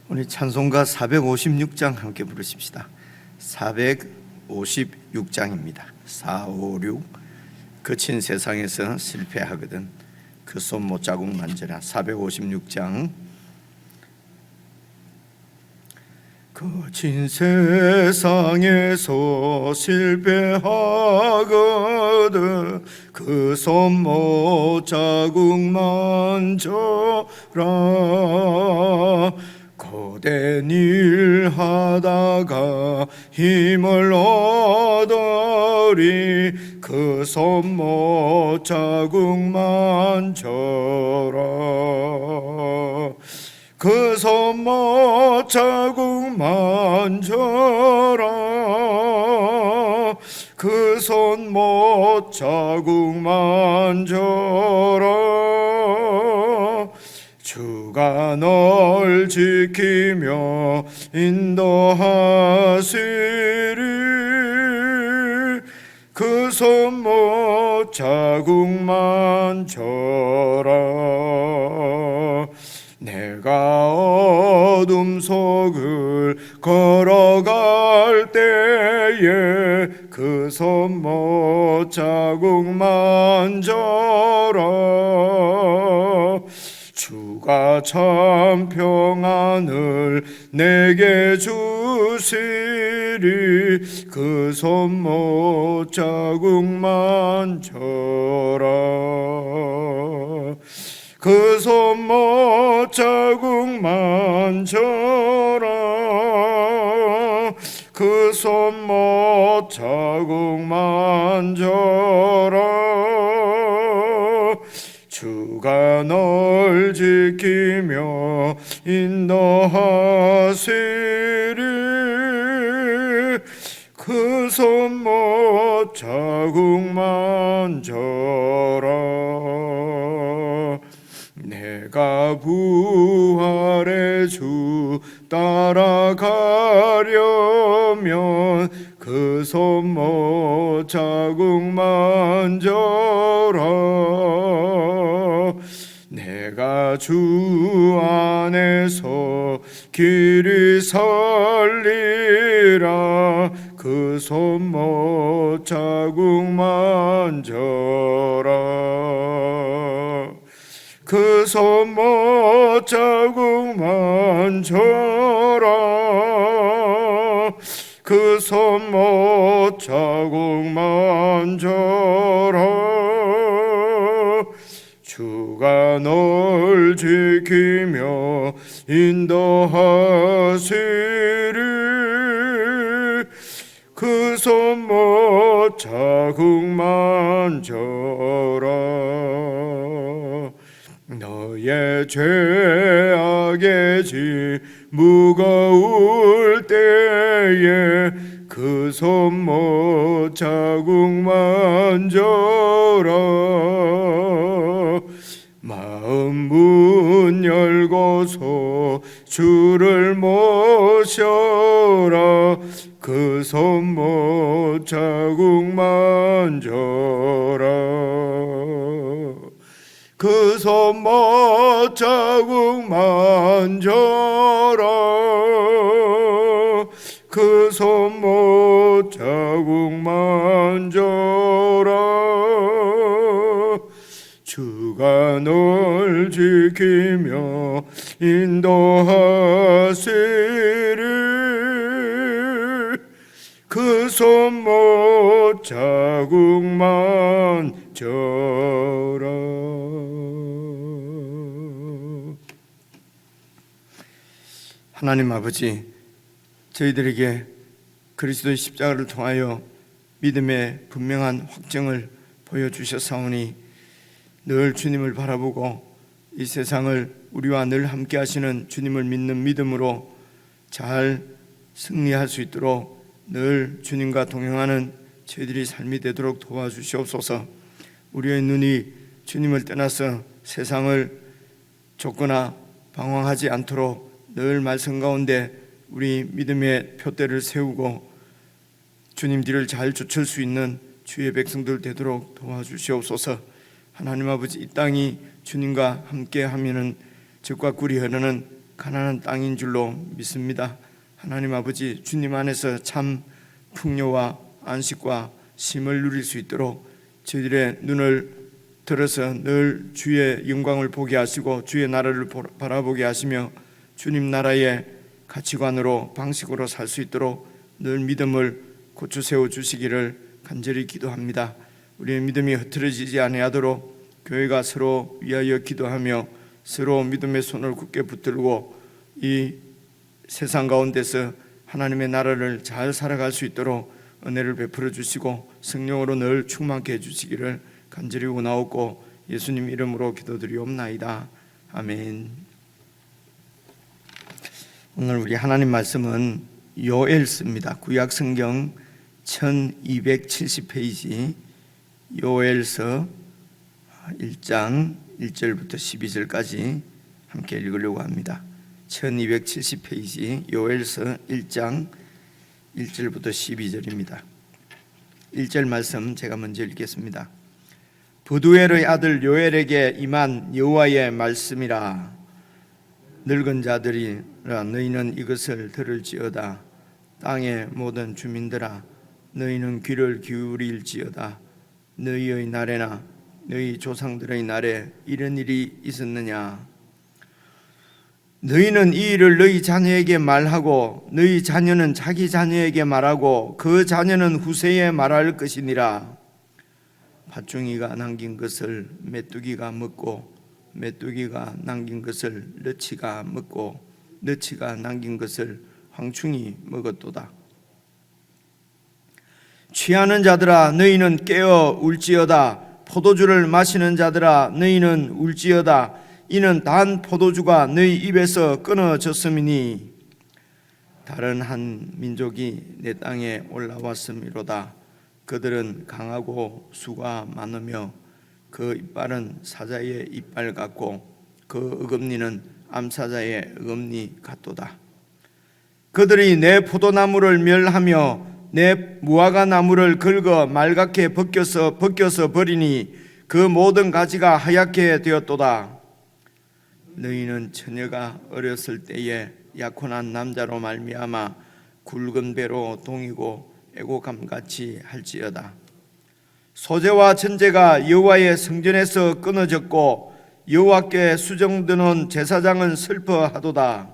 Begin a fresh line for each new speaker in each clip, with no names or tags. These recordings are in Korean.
우리 찬송가 456장 함께 부르십시다. 456장입니다. 456 거친 세상에서 실패하거든 그 손 못 자국 만져라. 456장. 거친 세상에서 실패하거든 그 손 못 자국 만져라. 고된 일 하다가 힘을 얻으리 그 손 못 자국 만져라. 그 손 못 자국 만져라. 그 손 못 자국 만져라. 주가 널 지키며 인도하시리 그 손 못 자국 만져라. 내가 어둠 속을 걸어갈 때에 그 손 못 자국 만져라. 주가 참 평안을 내게 주시리 그 손 못 자국 만져라. 그 손 못 자국 만져라. 그 손 못 자국 만져라. 주가 널 지키며 인도하시리 그 손 못 자국 만져라. 내가 부활의 주 따라가려면 그 손 못 자국 만져라. 내가 주 안에서 길이 설리라 그 손 못 자국 만져라. 그 손 못 자국 만져라. 그 손 못 자국 만져라. 주가 널 지키며 인도하시리 그 손 못 자국 만져라. 너의 죄악의 짐 무거울 때에 그 손 못 자국 만져라. 마음 문 열고서 주를 모셔라 그 손 못 자국 만져라. 그 손 못 자국 만져라. 그 손 못 자국 만져라. 주가 널 지키며 인도하시리 그 손 못 자국 만져라. 하나님 아버지, 저희들에게 그리스도의 십자가를 통하여 믿음의 분명한 확증을 보여주셨사오니 늘 주님을 바라보고 이 세상을 우리와 늘 함께 하시는 주님을 믿는 믿음으로 잘 승리할 수 있도록 늘 주님과 동행하는 저희들이 삶이 되도록 도와주시옵소서. 우리의 눈이 주님을 떠나서 세상을 쫓거나 방황하지 않도록 늘 말씀 가운데 우리 믿음의 표대를 세우고 주님 뒤를 잘 쫓을 수 있는 주의 백성들 되도록 도와주시옵소서. 하나님 아버지, 이 땅이 주님과 함께 하면은 적과 꿀이 흐르는 가난한 땅인 줄로 믿습니다. 하나님 아버지, 주님 안에서 참 풍요와 안식과 쉼을 누릴 수 있도록 저희들의 눈을 들어서 늘 주의 영광을 보게 하시고 주의 나라를 바라보게 하시며 주님 나라의 가치관으로 방식으로 살 수 있도록 늘 믿음을 고쳐 세워 주시기를 간절히 기도합니다. 우리의 믿음이 흐트러지지 아니하도록 교회가 서로 위하여 기도하며 서로 믿음의 손을 굳게 붙들고 이 세상 가운데서 하나님의 나라를 잘 살아갈 수 있도록 은혜를 베풀어 주시고 성령으로 늘 충만케 해주시기를 간절히 원하옵고 예수님 이름으로 기도드리옵나이다. 아멘. 오늘 우리 하나님 말씀은 요엘서입니다. 구약성경 1270페이지 요엘서 1장 1절부터 12절까지 함께 읽으려고 합니다. 1270페이지 요엘서 1장 1절부터 12절입니다. 1절 말씀 제가 먼저 읽겠습니다. 부두엘의 아들 요엘에게 임한 여호와의 말씀이라. 늙은 자들이라 너희는 이것을 들을지어다. 땅의 모든 주민들아 너희는 귀를 기울일지어다. 너희의 날에나 너희 조상들의 날에 이런 일이 있었느냐. 너희는 이 일을 너희 자녀에게 말하고 너희 자녀는 자기 자녀에게 말하고 그 자녀는 후세에 말할 것이니라. 팥종이가 남긴 것을 메뚜기가 먹고 메뚜기가 남긴 것을 너치가 먹고 너치가 남긴 것을 황충이 먹었도다. 취하는 자들아 너희는 깨어 울지어다. 포도주를 마시는 자들아 너희는 울지어다. 이는 단 포도주가 너희 입에서 끊어졌음이니 다른 한 민족이 내 땅에 올라왔음이로다. 그들은 강하고 수가 많으며 그 이빨은 사자의 이빨 같고 그 어금니는 암사자의 어금니 같도다. 그들이 내 포도나무를 멸하며 내 무화과 나무를 긁어 말갛게 벗겨서 버리니 그 모든 가지가 하얗게 되었도다. 너희는 처녀가 어렸을 때에 약혼한 남자로 말미암아 굵은 배로 동이고 애고감같이 할지어다. 소재와 전제가 여호와의 성전에서 끊어졌고 여호와께 수정드는 제사장은 슬퍼하도다.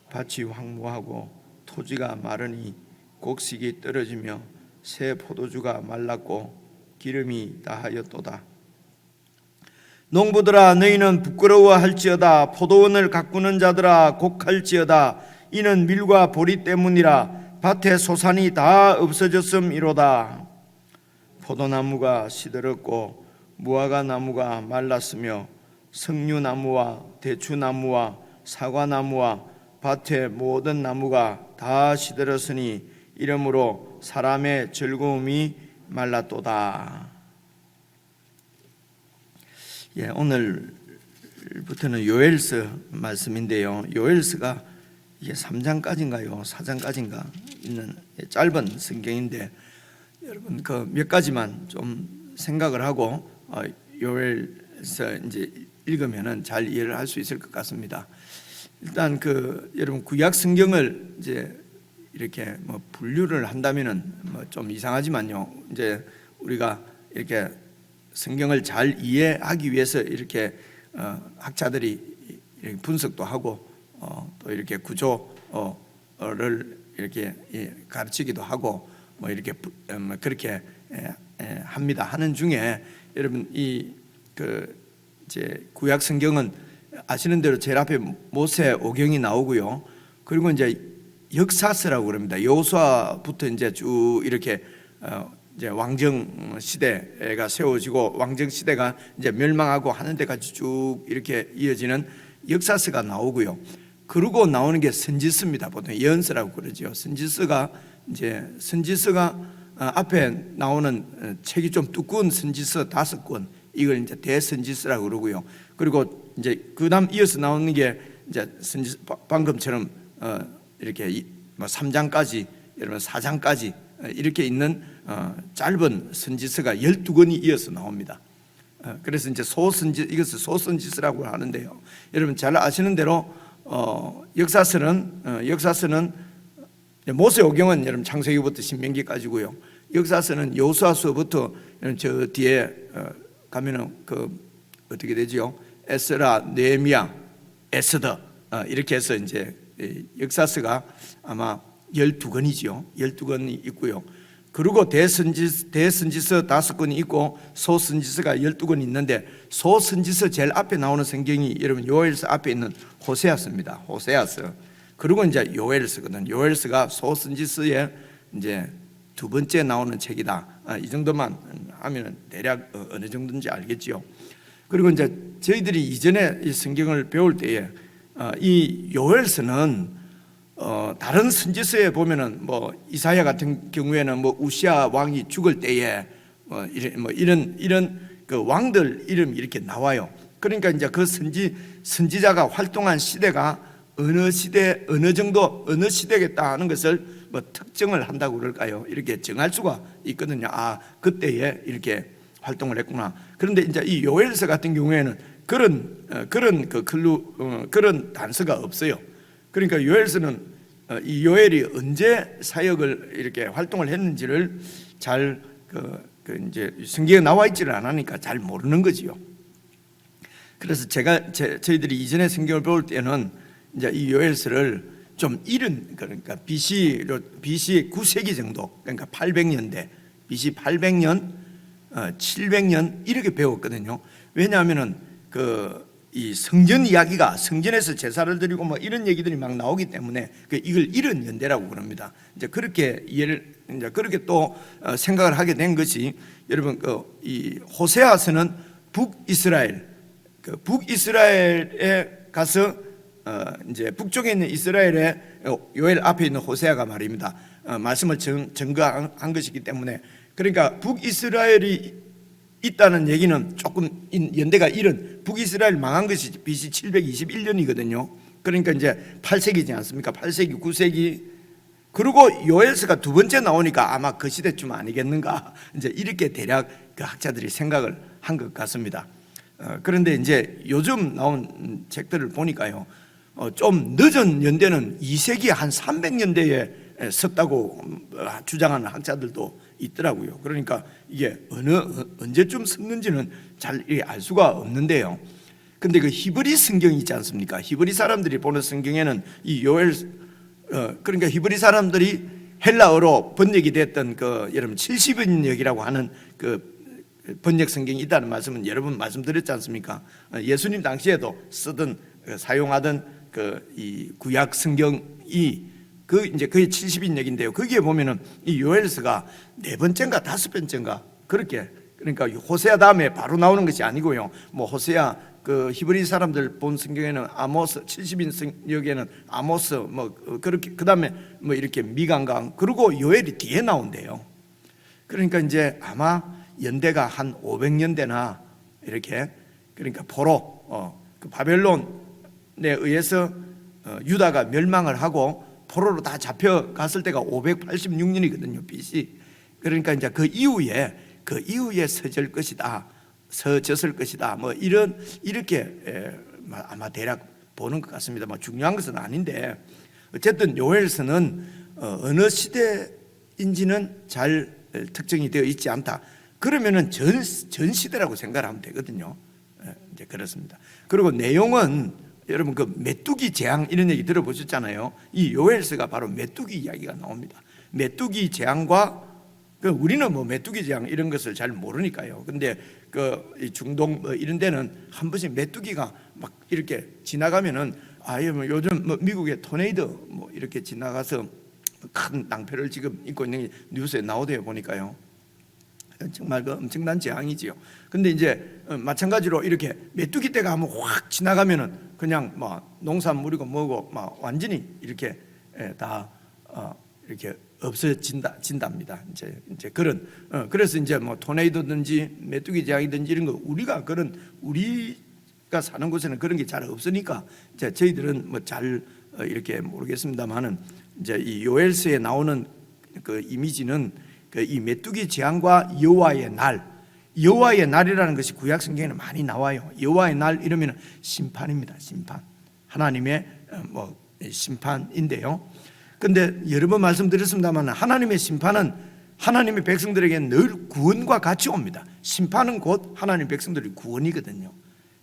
밭이 황무하고 토지가 마르니 곡식이 떨어지며 새 포도주가 말랐고 기름이 다하였도다. 농부들아 너희는 부끄러워할지어다. 포도원을 가꾸는 자들아 곡할지어다. 이는 밀과 보리 때문이라. 밭에 소산이 다 없어졌음이로다. 포도나무가 시들었고 무화과 나무가 말랐으며 석류나무와 대추나무와 사과나무와 밭의 모든 나무가 다 시들었으니 이러므로 사람의 즐거움이 말랐도다. 오늘부터는 요엘서 말씀인데요. 요엘서가 이게 3장까지인가요? 4장까지인가 있는 짧은 성경인데 여러분 그 몇 가지만 좀 생각을 하고 요엘서 이제 읽으면은 잘 이해를 할 수 있을 것 같습니다. 일단 여러분 구약 성경을 이제 이렇게 분류를 한다면은 좀 이상하지만요. 이제 우리가 이렇게 성경을 잘 이해하기 위해서 이렇게 학자들이 이렇게 분석도 하고 또 이렇게 구조를 이렇게 가르치기도 하고 이렇게 그렇게 합니다. 하는 중에 여러분 이제 구약 성경은 아시는 대로 제일 앞에 모세 오경이 나오고요. 그리고 이제 역사서라고 그럽니다. 여호수아부터 이제 쭉 이렇게 이제 왕정 시대가 세워지고 왕정 시대가 이제 멸망하고 하는 데까지 쭉 이렇게 이어지는 역사서가 나오고요. 그러고 나오는 게 선지서입니다. 보통 예언서라고 그러죠. 선지서가 앞에 나오는 책이 좀 두꺼운 선지서 5권, 이걸 이제 대선지서라고 그러고요. 그리고 이제 그다음 이어서 나오는 게 이제 방금처럼 이렇게 3장까지, 여러분 4장까지 이렇게 있는 짧은 선지서가 12권이 이어서 나옵니다. 그래서 이제 이것을 소선지서라고 하는데요. 여러분 잘 아시는 대로 역사서는 모세오경은 여러분 창세기부터 신명기까지고요. 역사서는 여호수아서부터 저 뒤에 가면은 어떻게 되죠? 에스라, 느헤미야, 에스더 이렇게 해서 이제 역사서가 아마 12권이죠. 12권이 있고요. 그리고 대선지서 5권이 있고 소선지서가 12권이 있는데 소선지서 제일 앞에 나오는 성경이 여러분 요엘서 앞에 있는 호세아서입니다. 호세아서. 그리고 이제 요엘서거든. 요엘서가 소선지서의 이제 두 번째 나오는 책이다. 이 정도만 하면 대략 어느 정도인지 알겠죠. 그리고 이제 저희들이 이전에 이 성경을 배울 때에 이 요엘서는 다른 선지서에 보면은 뭐 이사야 같은 경우에는 뭐 우시아 왕이 죽을 때에 이런 그 왕들 이름이 이렇게 나와요. 그러니까 이제 그 선지자가 활동한 시대가 어느 시대 어느 정도 어느 시대겠다 하는 것을 뭐 특정을 한다고 그럴까요? 이렇게 정할 수가 있거든요. 그때에 이렇게 활동을 했구나. 그런데 이제 이 요엘서 같은 경우에는 그런 단서가 없어요. 그러니까 요엘서는 이 요엘이 언제 사역을 이렇게 활동을 했는지를 잘 이제 성경에 나와 있지를 않으니까 잘 모르는 거지요. 그래서 저희들이 이전에 성경을 배울 때는 이제 이 요엘서를 좀 이른 그러니까 BC 9세기 정도 그러니까 800년대 BC 800년 700년 이렇게 배웠거든요. 왜냐하면은 이 성전 이야기가 성전에서 제사를 드리고 뭐 이런 얘기들이 막 나오기 때문에 이걸 이른 연대라고 그럽니다. 이제 그렇게 그렇게 또 생각을 하게 된 것이 여러분 이 호세아서는 북이스라엘에 가서 이제 북쪽에 있는 이스라엘의 요엘 앞에 있는 호세아가 말입니다. 말씀을 증거한 것이기 때문에 그러니까 북이스라엘이 있다는 얘기는 조금 연대가 이른 북이스라엘 망한 것이 BC 721년이거든요. 그러니까 이제 8세기지 않습니까? 8세기, 9세기. 그리고 요엘서가 두 번째 나오니까 아마 그 시대쯤 아니겠는가? 이제 이렇게 대략 그 학자들이 생각을 한 것 같습니다. 그런데 이제 요즘 나온 책들을 보니까요, 좀 늦은 연대는 2세기 한 300년대에 섰다고 주장하는 학자들도 있더라고요. 그러니까 이게 언제쯤 섰는지는 잘 알 수가 없는데요. 근데 그 히브리 성경이 있지 않습니까? 히브리 사람들이 보는 성경에는 이 요엘 그러니까 히브리 사람들이 헬라어로 번역이 됐던 여러분 70인역이라고 하는 번역 성경이 있다는 말씀은 여러분 말씀드렸지 않습니까? 예수님 당시에도 사용하던 이 구약 성경이 이제 거의 70인역인데요. 거기에 보면은 이 요엘서가 4번째인가 5번째인가 그렇게 그러니까 호세아 다음에 바로 나오는 것이 아니고요. 뭐 호세아 히브리 사람들 본 성경에는 아모스 70인역에는 아모스 뭐 그렇게 그다음에 뭐 이렇게 미간강 그리고 요엘이 뒤에 나온대요. 그러니까 이제 아마 연대가 한 500년대나 이렇게 그러니까 포로 바벨론에 의해서 유다가 멸망을 하고 포로로 다 잡혀갔을 때가 586년이거든요, BC. 그러니까 이제 그 이후에 서졌을 것이다. 뭐 이렇게 아마 대략 보는 것 같습니다. 뭐 중요한 것은 아닌데 어쨌든 요엘서는 어느 시대인지는 잘 특정이 되어 있지 않다. 그러면은 전 시대라고 생각하면 되거든요. 이제 그렇습니다. 그리고 내용은 여러분 메뚜기 재앙 이런 얘기 들어보셨잖아요. 이 요엘서가 바로 메뚜기 이야기가 나옵니다. 메뚜기 재앙과 우리는 뭐 메뚜기 재앙 이런 것을 잘 모르니까요. 근데 중동 이런 데는 한 번씩 메뚜기가 막 이렇게 지나가면은 뭐 요즘 뭐 미국의 토네이도 뭐 이렇게 지나가서 큰 낭패를 지금 입고 있는 게 뉴스에 나오대요 보니까요. 정말 엄청난 재앙이지요. 근데 이제 마찬가지로 이렇게 메뚜기 떼가 한번 확 지나가면은 그냥 뭐 농산물이고 뭐고 막 완전히 이렇게 다 이렇게 없어진답니다. 이제 그런 그래서 이제 뭐 토네이도든지 메뚜기 재앙이든지 이런 거 우리가 사는 곳에는 그런 게 잘 없으니까 이제 저희들은 뭐 잘 이렇게 모르겠습니다만은 이제 이 요엘서에 나오는 이미지는 이 메뚜기 재앙과 여호와의 날이라는 것이 구약 성경에는 많이 나와요. 여호와의 날 이러면 심판입니다. 심판. 하나님의 뭐 심판인데요. 근데 여러 번 말씀드렸습니다만 하나님의 심판은 하나님의 백성들에게 늘 구원과 같이 옵니다. 심판은 곧 하나님 백성들의 구원이거든요.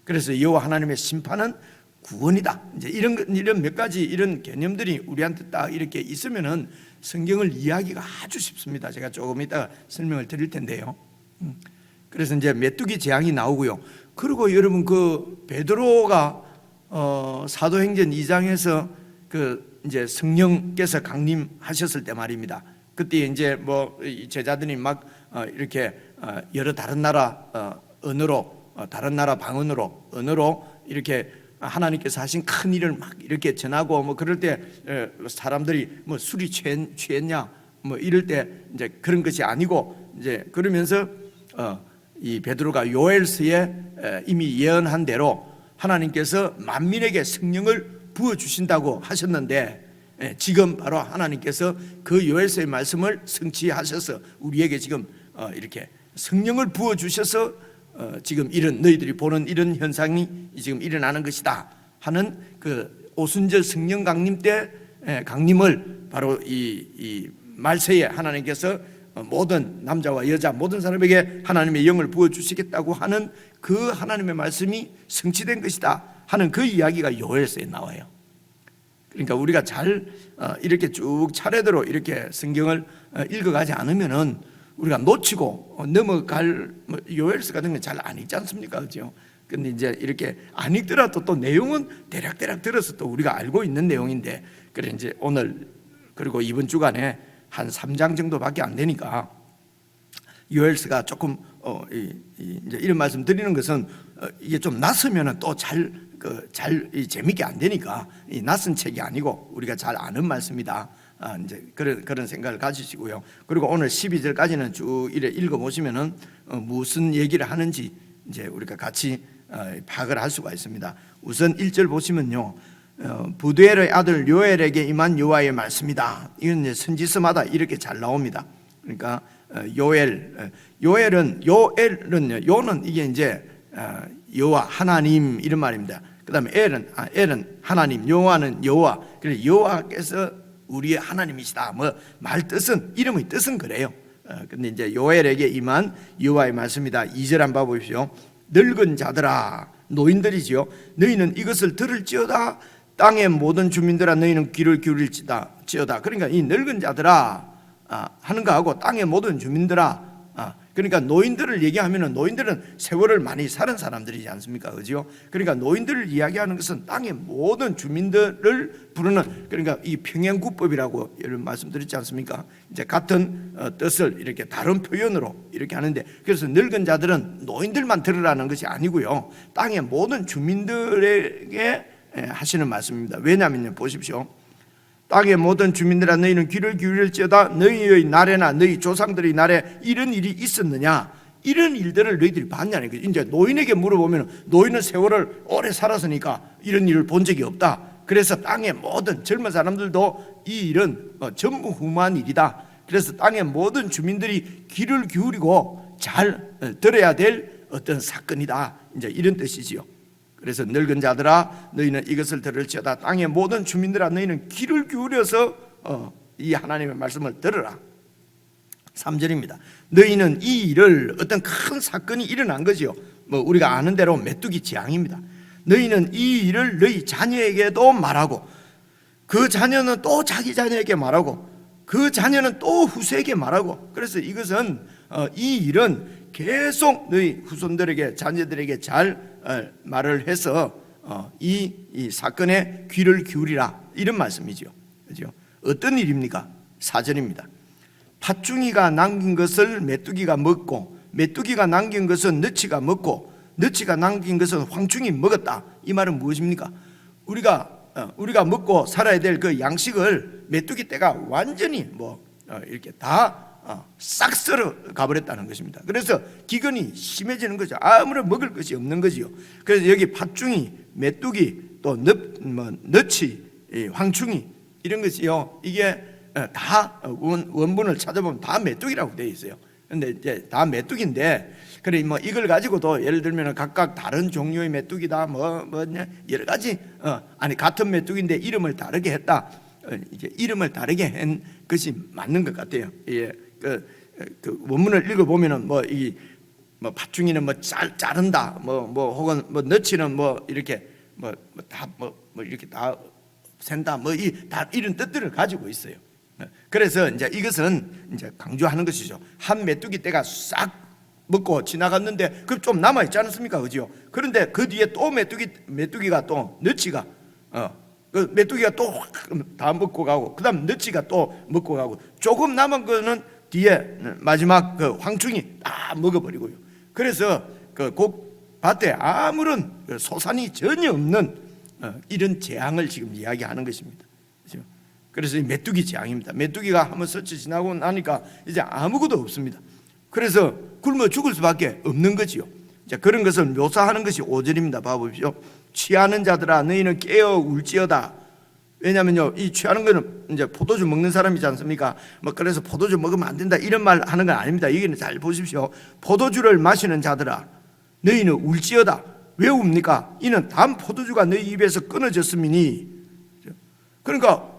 그래서 여호와 하나님의 심판은 구원이다. 이제 이런 몇 가지 이런 개념들이 우리한테 딱 이렇게 있으면은 성경을 이해하기가 아주 쉽습니다. 제가 조금 이따 설명을 드릴 텐데요. 그래서 이제 메뚜기 재앙이 나오고요. 그리고 여러분 그 베드로가 사도행전 2장에서 그 이제 성령께서 강림하셨을 때 말입니다. 그때 이제 뭐 제자들이 막 이렇게 여러 다른 나라 언어로 다른 나라 방언으로 언어로 이렇게 하나님께서 하신 큰 일을 막 이렇게 전하고 뭐 그럴 때 사람들이 뭐 술이 취했냐 뭐 이럴 때 이제 그런 것이 아니고 이제 그러면서 이 베드로가 요엘서에 이미 예언한 대로 하나님께서 만민에게 성령을 부어 주신다고 하셨는데 지금 바로 하나님께서 그 요엘서의 말씀을 성취하셔서 우리에게 지금 이렇게 성령을 부어 주셔서 지금 이런 너희들이 보는 이런 현상이 지금 일어나는 것이다 하는 그 오순절 성령 강림 때 강림을 바로 이 말세에 하나님께서 모든 남자와 여자 모든 사람에게 하나님의 영을 부어 주시겠다고 하는 그 하나님의 말씀이 성취된 것이다 하는 그 이야기가 요엘서에 나와요. 그러니까 우리가 잘 이렇게 쭉 차례대로 이렇게 성경을 읽어가지 않으면은 우리가 놓치고 넘어갈 요엘서 같은 건 잘 안 읽지 않습니까? 그렇죠? 근데 이제 이렇게 안 읽더라도 또 내용은 대략 들어서 또 우리가 알고 있는 내용인데 그래 이제 오늘 그리고 이번 주간에 한 3장 정도밖에 안 되니까 요엘서가 조금 이제 이런 말씀 드리는 것은 이게 좀 낯으면은 또 잘 재밌게 안 되니까 이 낯선 책이 아니고 우리가 잘 아는 말씀이다. 이제 그런 생각을 가지시고요. 그리고 오늘 12절까지는 쭉 이래 읽어 보시면은 무슨 얘기를 하는지 이제 우리가 같이 파악을 할 수가 있습니다. 우선 1절 보시면요. 부두엘의 아들 요엘에게 임한 여호와의 말씀이다. 이건 이제 선지서마다 이렇게 잘 나옵니다. 그러니까 요엘은 요는 이게 이제 여호와 하나님 이런 말입니다. 그다음에 엘은 하나님, 여호와는 여호와. 그래서 여호와께서 우리의 하나님이시다. 뭐 말 뜻은 이름의 뜻은 그래요. 근데 이제 요엘에게 임한 여호와의 말씀이다. 2절 한번 봐보십시오. 늙은 자들아 노인들이지요. 너희는 이것을 들을지어다. 땅의 모든 주민들아 너희는 귀를 기울일지어다. 그러니까 이 늙은 자들아 하는 거하고 땅의 모든 주민들아 그러니까 노인들을 얘기하면은 노인들은 세월을 많이 살은 사람들이지 않습니까? 그죠? 그러니까 노인들을 이야기하는 것은 땅의 모든 주민들을 부르는 그러니까 이 평행구법이라고 이런 말씀드렸지 않습니까? 이제 같은 뜻을 이렇게 다른 표현으로 이렇게 하는데 그래서 늙은 자들은 노인들만 들으라는 것이 아니고요. 땅의 모든 주민들에게 하시는 말씀입니다. 왜냐하면요. 보십시오. 땅의 모든 주민들아 너희는 귀를 기울일지어다. 너희의 날에나 너희 조상들의 날에 이런 일이 있었느냐? 이런 일들을 너희들이 봤냐는 거죠. 이제 노인에게 물어보면 노인은 세월을 오래 살았으니까 이런 일을 본 적이 없다. 그래서 땅의 모든 젊은 사람들도 이 일은 전무후무한 일이다. 그래서 땅의 모든 주민들이 귀를 기울이고 잘 들어야 될 어떤 사건이다. 이제 이런 뜻이지요. 그래서 늙은 자들아 너희는 이것을 들을지어다. 땅의 모든 주민들아 너희는 귀를 기울여서 이 하나님의 말씀을 들으라. 3절입니다. 너희는 이 일을 어떤 큰 사건이 일어난 거지요. 뭐 우리가 아는 대로 메뚜기 재앙입니다. 너희는 이 일을 너희 자녀에게도 말하고 그 자녀는 또 자기 자녀에게 말하고 그 자녀는 또 후세에게 말하고 그래서 이것은 이 일은 계속 너희 후손들에게 자녀들에게 잘 말을 해서 이 사건에 귀를 기울이라 이런 말씀이죠. 그죠? 어떤 일입니까? 4절입니다. 팥중이가 남긴 것을 메뚜기가 먹고 메뚜기가 남긴 것은 너치가 먹고 너치가 남긴 것은 황충이 먹었다. 이 말은 무엇입니까? 우리가 먹고 살아야 될 그 양식을 메뚜기 떼가 완전히 이렇게 다 싹 썰어 가버렸다는 것입니다. 그래서 기근이 심해지는 거죠. 아무런 먹을 것이 없는 거지요. 그래서 여기 팥중이, 메뚜기, 또 너치, 황충이 이런 것이요. 이게 다 원본을 찾아보면 다 메뚜기라고 되어 있어요. 그런데 이제 다 메뚜기인데 그래 뭐 이걸 가지고도 예를 들면 각각 다른 종류의 메뚜기다 뭐 여러 가지 아니 같은 메뚜기인데 이름을 다르게 했다. 이제 이름을 다르게 한 것이 맞는 것 같아요. 예, 그 원문을 읽어 보면은 뭐 팥중이는 뭐 자른다, 뭐 혹은 뭐 너치는 뭐 이렇게 뭐 이렇게 다 샌다, 뭐 다 이런 뜻들을 가지고 있어요. 그래서 이제 이것은 이제 강조하는 것이죠. 한 메뚜기 떼가 싹 먹고 지나갔는데 그 좀 남아 있지 않습니까, 그죠? 그런데 그 뒤에 또 메뚜기가 또 너치가 그 메뚜기가 또 다 먹고 가고, 그다음 너치가 또 먹고 가고, 조금 남은 거는 뒤에 마지막 그 황충이 다 먹어버리고요. 그래서 그 밭에 아무런 소산이 전혀 없는 이런 재앙을 지금 이야기하는 것입니다. 그렇죠? 그래서 이 메뚜기 재앙입니다. 메뚜기가 한번 스쳐 지나고 나니까 이제 아무것도 없습니다. 그래서 굶어 죽을 수밖에 없는 거지요. 자, 그런 것을 묘사하는 것이 5절입니다. 봐보십시오. 취하는 자들아 너희는 깨어 울지어다. 왜냐면요, 이 취하는 거는 이제 포도주 먹는 사람이지 않습니까? 뭐 그래서 포도주 먹으면 안 된다 이런 말 하는 건 아닙니다. 여기는 잘 보십시오. 포도주를 마시는 자들아 너희는 울지어다. 왜 웁니까? 이는 단 포도주가 너희 입에서 끊어졌음이니. 그러니까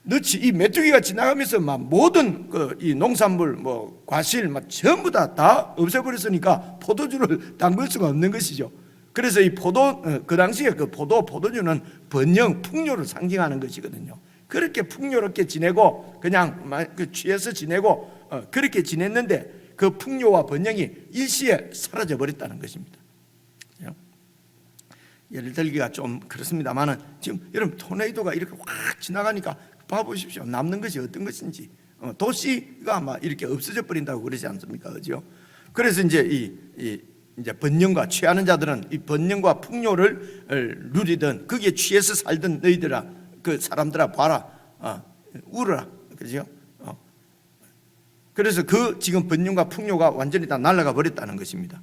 너치 이 메뚜기가 지나가면서 막 모든 이 농산물 뭐 과실 막 전부 다 없애버렸으니까 포도주를 담글 수가 없는 것이죠. 그래서 이 그 당시에 그 포도주는 번영, 풍요를 상징하는 것이거든요. 그렇게 풍요롭게 지내고 그냥 취해서 지내고 그렇게 지냈는데 그 풍요와 번영이 일시에 사라져 버렸다는 것입니다. 예를 들기가 좀 그렇습니다만은 지금 여러분 토네이도가 이렇게 확 지나가니까 봐보십시오. 남는 것이 어떤 것인지. 도시가 막 이렇게 없어져 버린다고 그러지 않습니까, 그죠? 그래서 이제 이제 번영과 취하는 자들은 이 번영과 풍요를 누리던 거기에 취해서 살던 너희들아, 그 사람들아 봐라, 울어라, 그죠? 그래서 그 지금 번영과 풍요가 완전히 다 날아가 버렸다는 것입니다.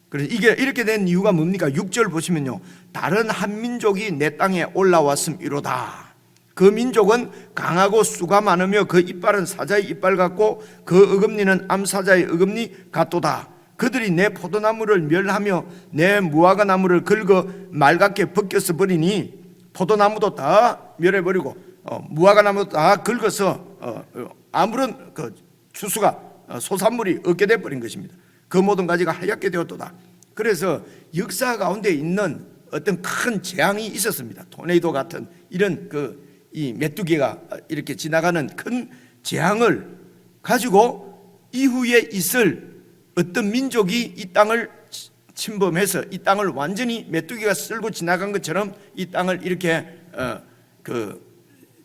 그래서 이게 이렇게 된 이유가 뭡니까? 6절 보시면요, 다른 한 민족이 내 땅에 올라왔음이로다. 그 민족은 강하고 수가 많으며 그 이빨은 사자의 이빨 같고 그 어금니는 암사자의 어금니 같도다. 그들이 내 포도나무를 멸하며 내 무화과 나무를 긁어 말갛게 벗겨서 버리니 포도나무도 다 멸해버리고 무화과 나무도 다 긁어서 아무런 그 추수가 소산물이 없게 돼버린 것입니다. 그 모든 가지가 하얗게 되었도다. 그래서 역사 가운데 있는 어떤 큰 재앙이 있었습니다. 토네이도 같은 이런 이 메뚜기가 이렇게 지나가는 큰 재앙을 가지고 이후에 있을 어떤 민족이 이 땅을 침범해서 이 땅을 완전히 메뚜기가 쓸고 지나간 것처럼 이 땅을 이렇게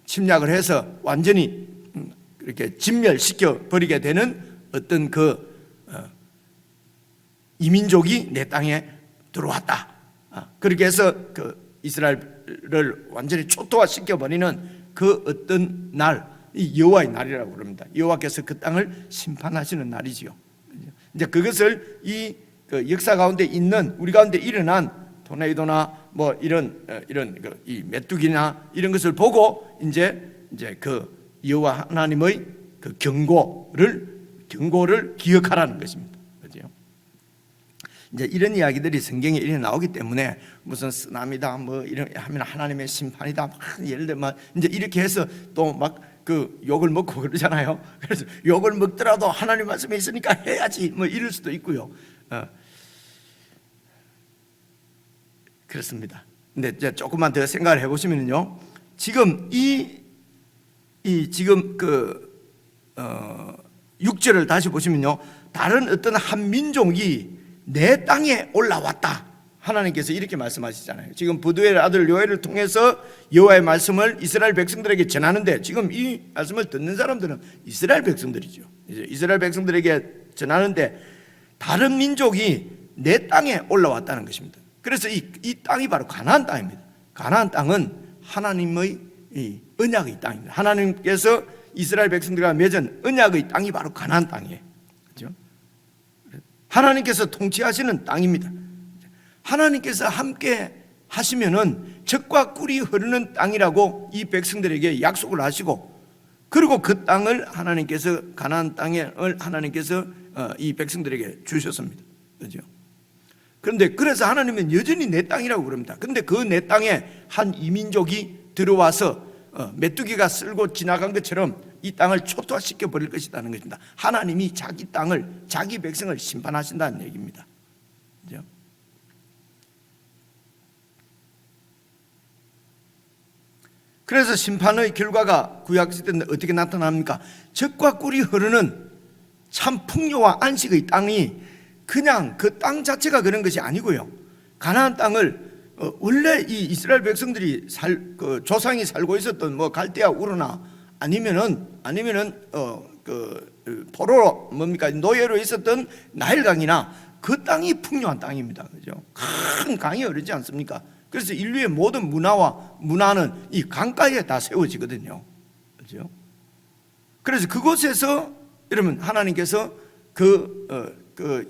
침략을 해서 완전히 이렇게 진멸시켜 버리게 되는 어떤 이 민족이 내 땅에 들어왔다. 그렇게 해서 이스라엘을 완전히 초토화시켜 버리는 그 어떤 날, 이 여호와의 날이라고 그럽니다. 여호와께서 그 땅을 심판하시는 날이지요. 이제 그것을 그 역사 가운데 있는 우리 가운데 일어난 토네이도나 뭐 이런 이 메뚜기나 이런 것을 보고 이제 그 여호와 하나님의 그 경고를 기억하라는 것입니다. 그렇죠? 이제 이런 이야기들이 성경에 이렇게 나오기 때문에 무슨 쓰나미다 뭐 이런 하면 하나님의 심판이다 막 예를 들면 이제 이렇게 해서 또 막 그 욕을 먹고 그러잖아요. 그래서 욕을 먹더라도 하나님 말씀에 있으니까 해야지 뭐 이럴 수도 있고요. 그렇습니다. 근데 이제 조금만 더 생각을 해보시면요, 지금 지금 6절을 다시 보시면요, 다른 어떤 한 민족이 내 땅에 올라왔다. 하나님께서 이렇게 말씀하시잖아요. 지금 부두엘 아들 요엘을 통해서 여호와의 말씀을 이스라엘 백성들에게 전하는데, 지금 이 말씀을 듣는 사람들은 이스라엘 백성들이죠. 이스라엘 백성들에게 전하는데 다른 민족이 내 땅에 올라왔다는 것입니다. 그래서 이 땅이 바로 가나안 땅입니다. 가나안 땅은 하나님의 언약의 땅입니다. 하나님께서 이스라엘 백성들과 맺은 언약의 땅이 바로 가나안 땅이에요. 그렇죠? 하나님께서 통치하시는 땅입니다. 하나님께서 함께 하시면은 젖과 꿀이 흐르는 땅이라고 이 백성들에게 약속을 하시고, 그리고 그 땅을 하나님께서 가나안 땅을 하나님께서 이 백성들에게 주셨습니다. 그죠? 그런데 그래서 하나님은 여전히 내 땅이라고 그럽니다. 그런데 그 내 땅에 한 이민족이 들어와서 메뚜기가 쓸고 지나간 것처럼 이 땅을 초토화시켜 버릴 것이라는 것입니다. 하나님이 자기 땅을, 자기 백성을 심판하신다는 얘기입니다. 그죠? 그래서 심판의 결과가 구약시대는 어떻게 나타납니까? 젖과 꿀이 흐르는 참 풍요와 안식의 땅이 그냥 그 땅 자체가 그런 것이 아니고요, 가나안 땅을 원래 이 이스라엘 백성들이 조상이 살고 있었던 뭐 갈대아 우르나 아니면은 포로 뭡니까 노예로 있었던 나일강이나 그 땅이 풍요한 땅입니다. 그죠? 큰 강이 흐르지 않습니까? 그래서 인류의 모든 문화는 이 강가에 다 세워지거든요. 그죠? 그래서 그곳에서 여러분 하나님께서 그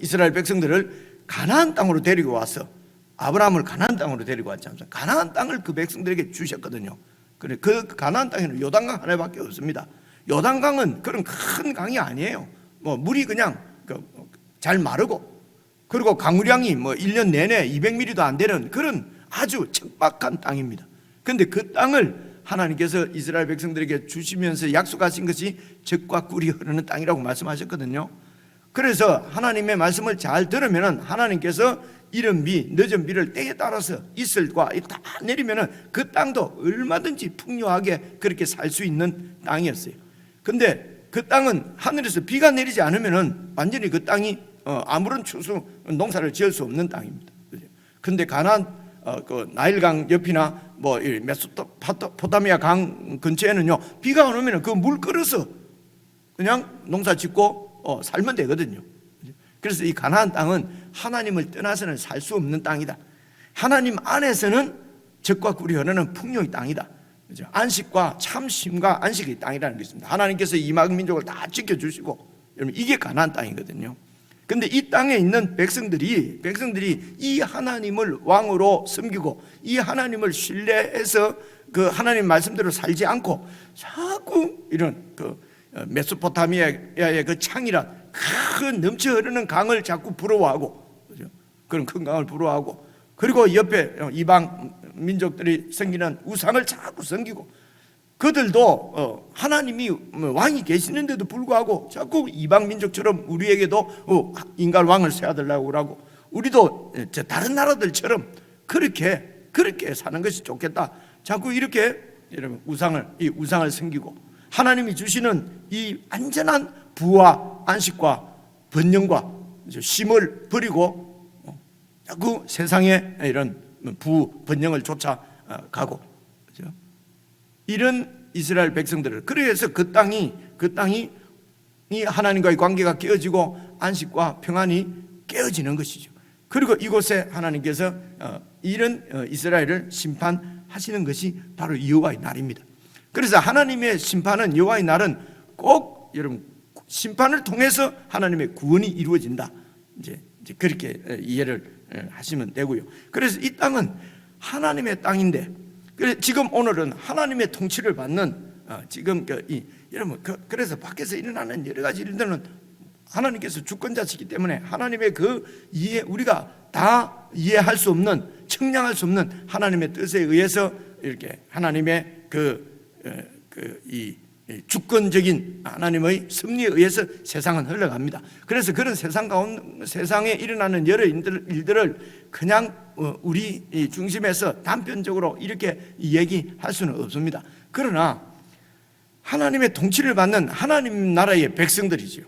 이스라엘 백성들을 가나안 땅으로 데리고 와서 아브라함을 가나안 땅으로 데리고 왔지 않습니까? 가나안 땅을 그 백성들에게 주셨거든요. 그래 그 가나안 땅에는 요단강 하나밖에 없습니다. 요단강은 그런 큰 강이 아니에요. 뭐 물이 그냥 잘 마르고, 그리고 강우량이 뭐 1년 내내 200mm도 안 되는 그런 아주 척박한 땅입니다. 그런데 그 땅을 하나님께서 이스라엘 백성들에게 주시면서 약속하신 것이 젖과 꿀이 흐르는 땅이라고 말씀하셨거든요. 그래서 하나님의 말씀을 잘 들으면 하나님께서 이른 비, 늦은 비를 때에 따라서 이슬과 다 내리면 그 땅도 얼마든지 풍요하게 그렇게 살 수 있는 땅이었어요. 근데 그 땅은 하늘에서 비가 내리지 않으면 완전히 그 땅이 아무런 추수 농사를 지을 수 없는 땅입니다. 그런데 가나안 그 나일강 옆이나 뭐 메소포타미아 강 근처에는요, 비가 안 오면 그 물 끌어서 그냥 농사 짓고 살면 되거든요. 그래서 이 가나안 땅은 하나님을 떠나서는 살 수 없는 땅이다. 하나님 안에서는 젖과 꿀이 흐르는 풍요의 땅이다. 그죠? 안식과 참 쉼과 안식의 땅이라는 것입니다. 하나님께서 이방 민족을 다 지켜주시고, 여러분 이게 가나안 땅이거든요. 근데 이 땅에 있는 백성들이 이 하나님을 왕으로 섬기고 이 하나님을 신뢰해서 그 하나님 말씀대로 살지 않고 자꾸 이런 그 메소포타미아의 그 창이란 큰 넘쳐 흐르는 강을 자꾸 부러워하고, 그죠? 그런 큰 강을 부러워하고, 그리고 옆에 이방 민족들이 섬기는 우상을 자꾸 섬기고, 그들도 하나님이 왕이 계시는데도 불구하고 자꾸 이방 민족처럼 우리에게도 인간 왕을 세워달라고 하고, 우리도 다른 나라들처럼 그렇게 사는 것이 좋겠다. 자꾸 이렇게 여러분 우상을 섬기고, 하나님이 주시는 이 안전한 부와 안식과 번영과 쉼을 버리고 자꾸 세상의 이런 부 번영을 쫓아가고, 그렇죠? 이런 이스라엘 백성들을, 그래서 그 땅이 이 하나님과의 관계가 깨어지고 안식과 평안이 깨어지는 것이죠. 그리고 이곳에 하나님께서 이런 이스라엘을 심판하시는 것이 바로 여호와의 날입니다. 그래서 하나님의 심판은, 여호와의 날은 꼭 여러분 심판을 통해서 하나님의 구원이 이루어진다. 이제 그렇게 이해를 하시면 되고요. 그래서 이 땅은 하나님의 땅인데, 지금 오늘은 하나님의 통치를 받는 지금 여러분 그래서 밖에서 일어나는 여러 가지 일들은 하나님께서 주권자시기 때문에 하나님의 그 이해, 우리가 다 이해할 수 없는, 측량할 수 없는 하나님의 뜻에 의해서 이렇게 하나님의 이 주권적인 하나님의 섭리에 의해서 세상은 흘러갑니다. 그래서 그런 세상에 일어나는 여러 일들을 그냥 우리 중심에서 단편적으로 이렇게 얘기할 수는 없습니다. 그러나 하나님의 통치를 받는 하나님 나라의 백성들이지요.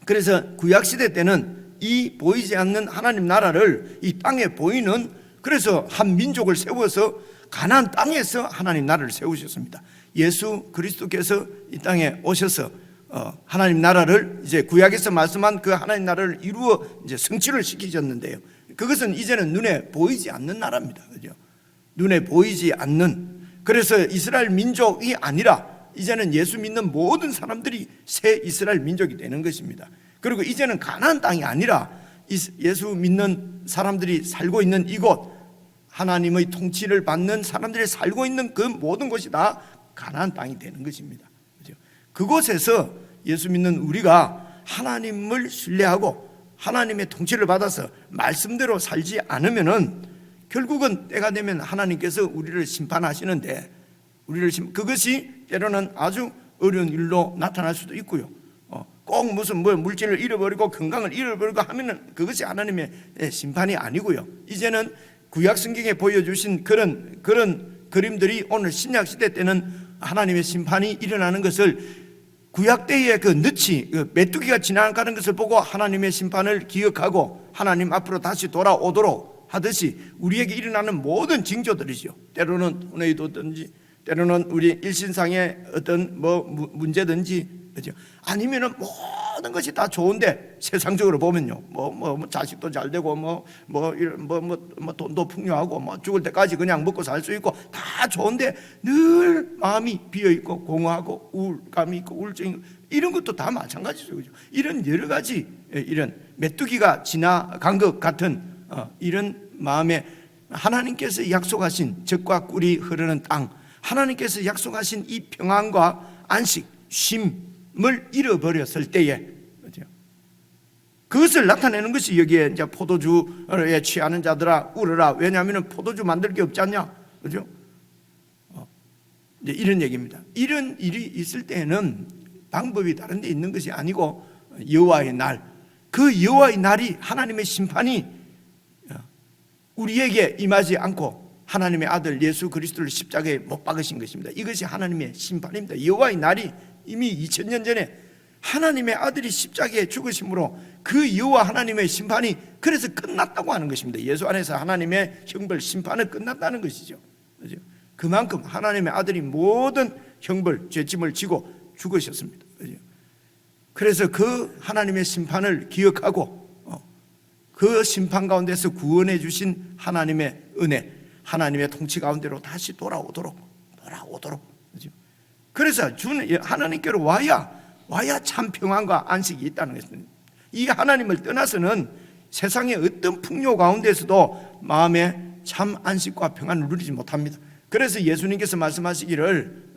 그래서 구약시대 때는 이 보이지 않는 하나님 나라를 이 땅에 보이는, 그래서 한 민족을 세워서 가나안 땅에서 하나님 나라를 세우셨습니다. 예수 그리스도께서 이 땅에 오셔서 하나님 나라를, 이제 구약에서 말씀한 그 하나님 나라를 이루어 이제 성취를 시키셨는데요, 그것은 이제는 눈에 보이지 않는 나라입니다. 그죠? 눈에 보이지 않는, 그래서 이스라엘 민족이 아니라 이제는 예수 믿는 모든 사람들이 새 이스라엘 민족이 되는 것입니다. 그리고 이제는 가나안 땅이 아니라 예수 믿는 사람들이 살고 있는 이곳, 하나님의 통치를 받는 사람들이 살고 있는 그 모든 곳이 다 가나안 땅이 되는 것입니다. 그죠? 그곳에서 예수 믿는 우리가 하나님을 신뢰하고 하나님의 통치를 받아서 말씀대로 살지 않으면은 결국은 때가 되면 하나님께서 우리를 심판하시는데 그것이 때로는 아주 어려운 일로 나타날 수도 있고요. 꼭 무슨 물질을 잃어버리고 건강을 잃어버리고 하면은 그것이 하나님의 심판이 아니고요. 이제는 구약 성경에 보여주신 그런 그림들이 오늘 신약 시대 때는 하나님의 심판이 일어나는 것을 구약 때의 그 메뚜기가 지나가는 것을 보고 하나님의 심판을 기억하고 하나님 앞으로 다시 돌아오도록 하듯이 우리에게 일어나는 모든 징조들이죠. 때로는 토네이도든지 때로는 우리 일신상의 어떤 문제든지, 그렇죠? 아니면은 모든 것이 다 좋은데 세상적으로 보면요, 자식도 잘 되고 돈도 풍요하고 죽을 때까지 그냥 먹고 살 수 있고 다 좋은데 늘 마음이 비어 있고 공허하고 우울감이 있고 우울증이 있고 이런 것도 다 마찬가지죠, 그렇죠? 이런 여러 가지 이런 메뚜기가 지나간 것 같은 이런 마음에 하나님께서 약속하신 젖과 꿀이 흐르는 땅, 하나님께서 약속하신 이 평안과 안식, 쉼을 잃어버렸을 때에, 그렇죠? 그것을 나타내는 것이 여기에 이제 포도주에 취하는 자들아 울어라. 왜냐하면 포도주 만들 게 없지 않냐, 그렇죠? 이제 이런 얘기입니다. 이런 일이 있을 때는 방법이 다른 데 있는 것이 아니고 여호와의 날, 그 여호와의 날이 하나님의 심판이 우리에게 임하지 않고 하나님의 아들 예수 그리스도를 십자가에 못 박으신 것입니다. 이것이 하나님의 심판입니다. 여호와의 날이 이미 2000년 전에 하나님의 아들이 십자가에 죽으심으로 그 여호와 하나님의 심판이 그래서 끝났다고 하는 것입니다. 예수 안에서 하나님의 형벌 심판은 끝났다는 것이죠. 그렇죠? 그만큼 하나님의 아들이 모든 형벌 죄짐을 지고 죽으셨습니다. 그렇죠? 그래서 그 하나님의 심판을 기억하고 그 심판 가운데서 구원해 주신 하나님의 은혜, 하나님의 통치 가운데로 다시 돌아오도록. 그렇죠? 그래서 주는 하나님께로 와야 참 평안과 안식이 있다는 것입니다. 이 하나님을 떠나서는 세상의 어떤 풍요 가운데서도 마음에 참 안식과 평안을 누리지 못합니다. 그래서 예수님께서 말씀하시기를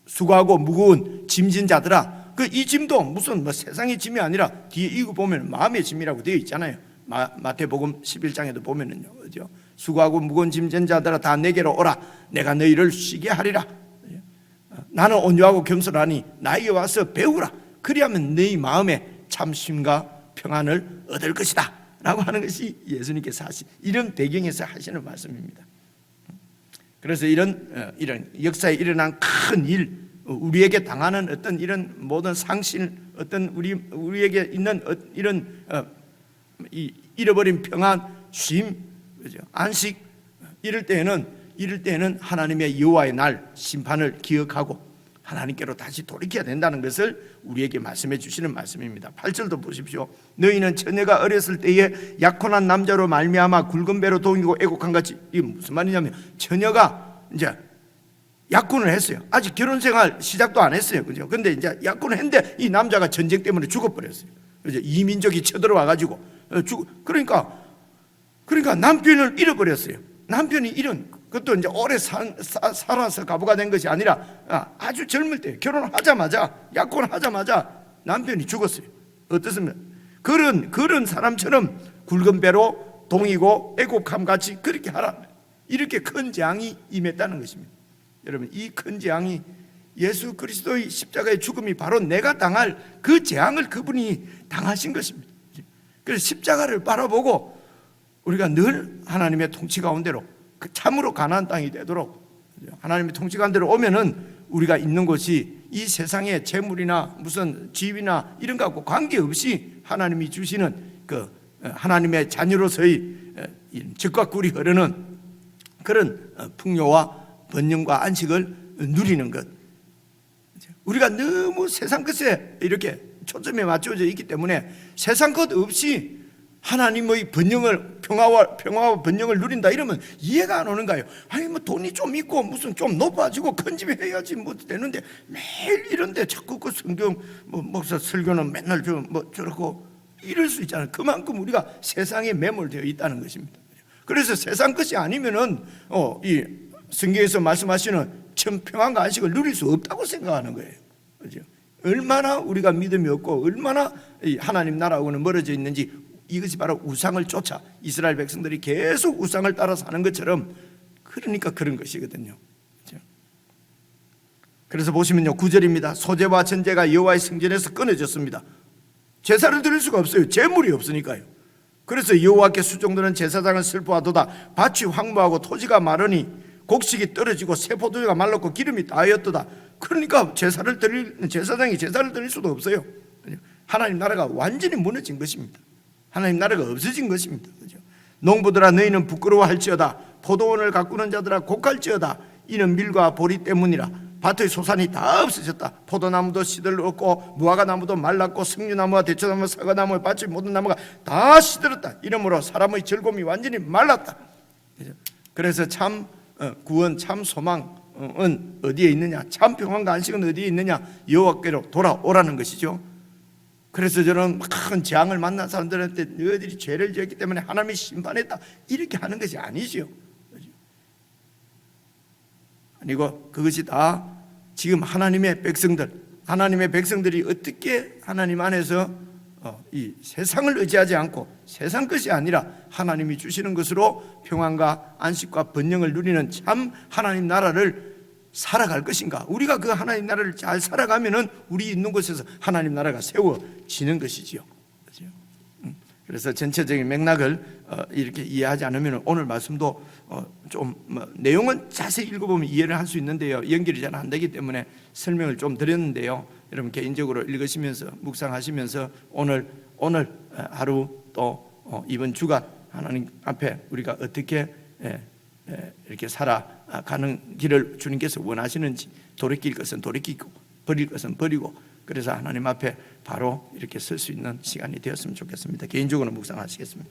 수고하고 무거운 짐진 자들아, 이 짐도 무슨 세상의 짐이 아니라 뒤에 이거 보면 마음의 짐이라고 되어 있잖아요. 마태복음 11장에도 보면은요, 그죠? 수고하고 무거운 짐진 자들아 다 내게로 오라. 내가 너희를 쉬게 하리라. 나는 온유하고 겸손하니 나에게 와서 배우라. 그리하면 너희 마음에 참 쉼과 평안을 얻을 것이다 라고 하는 것이 예수님께서 하신 이런 배경에서 하시는 말씀입니다. 그래서 이런 역사에 일어난 큰 일, 우리에게 당하는 어떤 이런 모든 상실, 어떤 우리에게 있는 이런 잃어버린 평안, 쉼, 그죠? 안식, 이럴 때에는 하나님의 여호와의 날 심판을 기억하고 하나님께로 다시 돌이켜야 된다는 것을 우리에게 말씀해 주시는 말씀입니다. 8절도 보십시오. 너희는 처녀가 어렸을 때에 약혼한 남자로 말미암아 굵은 배로 동이고 애곡한 같이. 이게 무슨 말이냐면 처녀가 이제 약혼을 했어요. 아직 결혼 생활 시작도 안 했어요, 그죠? 근데 이제 약혼을 했는데 이 남자가 전쟁 때문에 죽어버렸어요. 그죠? 이민족이 쳐들어와 가지고 그러니까 남편을 잃어버렸어요. 남편이 그것도 이제 오래 살아서 가부가 된 것이 아니라 아주 젊을 때 결혼하자마자 약혼하자마자 남편이 죽었어요. 어떻습니까? 그런 사람처럼 굵은 배로 동이고 애곡함 같이 그렇게 하라. 이렇게 큰 재앙이 임했다는 것입니다. 여러분, 이 큰 재앙이 예수 그리스도의 십자가의 죽음이 바로 내가 당할 그 재앙을 그분이 당하신 것입니다. 그래서 십자가를 바라보고 우리가 늘 하나님의 통치 가운데로 참으로 가나안 땅이 되도록 하나님의 통치 가운데로 오면은 우리가 있는 곳이 이 세상의 재물이나 무슨 집이나 이런 것하고 관계없이 하나님이 주시는 그 하나님의 자녀로서의 젖과 꿀이 흐르는 그런 풍요와 번영과 안식을 누리는 것. 우리가 너무 세상 것에 이렇게 초점이 맞춰져 있기 때문에 세상 것 없이 하나님의 번영을 평화와 번영을 누린다 이러면 이해가 안 오는가요? 아니 돈이 좀 있고 무슨 좀 높아지고 큰 집에 해야지 되는데 매일 이런데 자꾸 그 성경 목사 설교는 맨날 저렇고 이럴 수 있잖아요. 그만큼 우리가 세상에 매몰되어 있다는 것입니다. 그래서 세상 것이 아니면은 이 성경에서 말씀하시는 참 평안과 안식을 누릴 수 없다고 생각하는 거예요. 그죠? 얼마나 우리가 믿음이 없고 얼마나 이 하나님 나라하고는 멀어져 있는지, 이것이 바로 우상을 쫓아 이스라엘 백성들이 계속 우상을 따라 사는 것처럼, 그러니까 그런 것이거든요. 그래서 보시면요, 9절입니다. 소재와 전제가 여호와의 성전에서 끊어졌습니다. 제사를 드릴 수가 없어요. 제물이 없으니까요. 그래서 여호와께 수종드는 제사장은 슬퍼하도다. 밭이 황무하고 토지가 마르니 곡식이 떨어지고 새 포도주가 말랐고 기름이 다하였도다. 그러니까 제사장이 제사를 드릴 수도 없어요. 하나님 나라가 완전히 무너진 것입니다. 하나님 나라가 없어진 것입니다. 그죠? 농부들아 너희는 부끄러워할지어다. 포도원을 가꾸는 자들아 곡할지어다. 이는 밀과 보리 때문이라. 밭의 소산이 다 없어졌다. 포도나무도 시들었고 무화과나무도 말랐고 석류나무와 대추나무 사과나무 밭의 모든 나무가 다 시들었다. 이러므로 사람의 즐거움이 완전히 말랐다. 그래서 참 구원, 참 소망은 어디에 있느냐? 참 평안과 안식은 어디에 있느냐? 여호와께로 돌아오라는 것이죠. 그래서 저는 큰 재앙을 만난 사람들한테 너희들이 죄를 지었기 때문에 하나님이 심판했다, 이렇게 하는 것이 아니죠. 아니고 그것이 다 지금 하나님의 백성들이 어떻게 하나님 안에서 이 세상을 의지하지 않고 세상 것이 아니라 하나님이 주시는 것으로 평안과 안식과 번영을 누리는 참 하나님 나라를 살아갈 것인가. 우리가 그 하나님 나라를 잘 살아가면은 우리 있는 곳에서 하나님 나라가 세워지는 것이지요. 그래서 전체적인 맥락을 이렇게 이해하지 않으면 오늘 말씀도 좀 내용은 자세히 읽어보면 이해를 할 수 있는데요, 연결이 잘 안 되기 때문에 설명을 좀 드렸는데요, 여러분 개인적으로 읽으시면서 묵상하시면서 오늘 하루 또 이번 주간 하나님 앞에 우리가 어떻게 이렇게 살아가는 길을 주님께서 원하시는지, 돌이킬 것은 돌이키고 버릴 것은 버리고, 그래서 하나님 앞에 바로 이렇게 설 수 있는 시간이 되었으면 좋겠습니다. 개인적으로 묵상하시겠습니다.